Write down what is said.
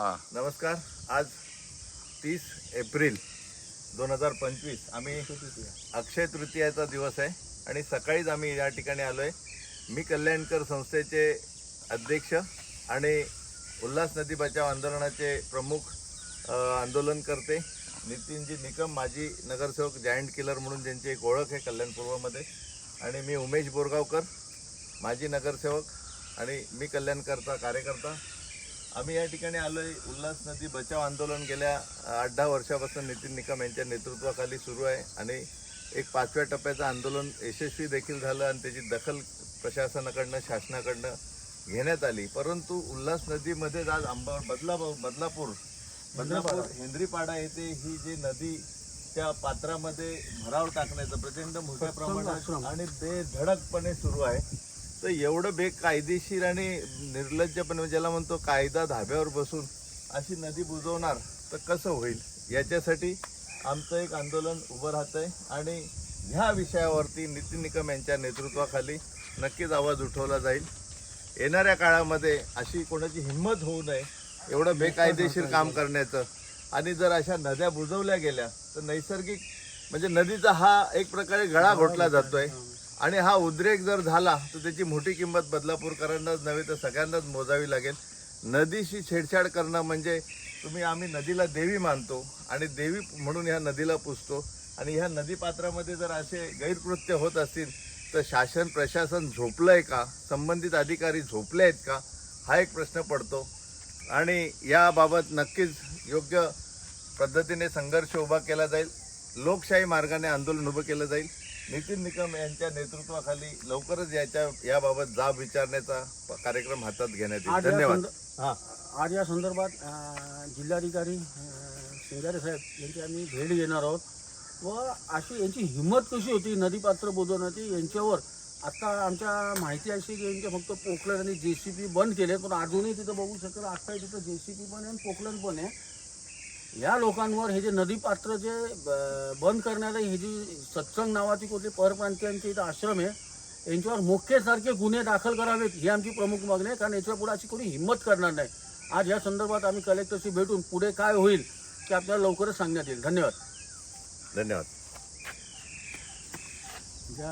नमस्कार. आज 30 एप्रिल 2025 आम्ही अक्षय तृतीयाचा दिवस आहे आणि सकाळीच आम्ही या ठिकाणी आलो आहे. मी कल्याणकर संस्थेचे अध्यक्ष आणि उल्हास नदी बचाव आंदोलनाचे प्रमुख आंदोलनकर्ते नितीनजी निकम, माजी नगरसेवक, जायंट किलर म्हणून ज्यांची एक ओळख आहे कल्याण पूर्वमध्ये, आणि मी उमेश बोरगावकर, माजी नगरसेवक आणि मी कल्याणकरचा कार्यकर्ता. आम्ही या ठिकाणी आलो आहे. उल्हास नदी बचाव आंदोलन गेल्या 8-10 वर्षापासून नितीन निकम यांच्या नेतृत्वाखाली सुरू आहे आणि एक 5व्या टप्प्याचं आंदोलन यशस्वी देखील झालं आणि त्याची दखल प्रशासनाकडनं, शासनाकडनं घेण्यात आली. परंतु उल्हास नदीमध्ये आज बदलापूर हेंद्रीपाडा येथे ही जी नदी त्या पात्रामध्ये भराव टाकण्याचं प्रचंड मोठ्या प्रमाणात आणि बेधडकपणे सुरू आहे. तर एवढं बेकायदेशीर आणि निर्लज्जपणे, ज्याला म्हणतो कायदा धाब्यावर बसून अशी नदी बुजवणार तर कसं होईल, याच्यासाठी आमचं एक आंदोलन उभं राहतं आहे आणि ह्या विषयावरती नितीन निकम यांच्या नेतृत्वाखाली नक्कीच आवाज उठवला जाईल. येणाऱ्या काळामध्ये अशी कोणाची हिंमत होऊ नये एवढं बेकायदेशीर काम करण्याचं. आणि जर अशा नद्या बुजवल्या गेल्या तर नैसर्गिक म्हणजे नदीचा हा एक प्रकारे गळा घोटला जातोय आणि हा उद्रेक जर झाला तर त्याची मोठी किंमत बदलापूरकरांनाच नव्हे तर सगळ्यांनाच मोजावी लागेल. नदीशी छेडछाड करणं म्हणजे आम्ही नदीला देवी मानतो आणि देवी म्हणून ह्या नदीला पुजतो आणि ह्या नदीपात्रामध्ये जर असे गैरकृत्य होत असतील तर शासन प्रशासन झोपलंय का, संबंधित अधिकारी झोपले आहेत का, हा एक प्रश्न पडतो. आणि याबाबत नक्कीच योग्य पद्धतीने संघर्ष उभा केला जाईल. लोकशाही मार्गाने आंदोलन उभं केलं जाईल. नितीन निकम यांच्या नेतृत्वाखाली लवकरच याबाबत जाब विचारण्याचा कार्यक्रम हातात घेण्यात येईल. धन्यवाद. आज या संदर्भात जिल्हाधिकारी शिंगारे साहेब यांची आम्ही भेट घेणार आहोत व अशी यांची हिंमत कशी होती नदीपात्र बुजवण्याची यांच्यावर. आता आमच्या माहिती अशी की यांचे फक्त पोकलन आणि JCB बंद केले, पण अजूनही तिथं बघू शकेल आता तिथं JCB पण आहे आणि पोकलन पण आहे. या लोकांवर हे जे नदीपात्र जे बंद करण्याला ही जी सत्संग नावाची कुठली परप्रांतीयांचे इथं आश्रम आहे यांच्यावर मोक्केसारखे गुन्हे दाखल करावेत ही आमची प्रमुख मागणी आहे. कारण याच्या पुढे अशी कोणी हिंमत करणार नाही. आज या संदर्भात आम्ही कलेक्टरशी भेटून पुढे काय होईल ते आपल्याला लवकरच सांगण्यात येईल. धन्यवाद. धन्यवाद. जय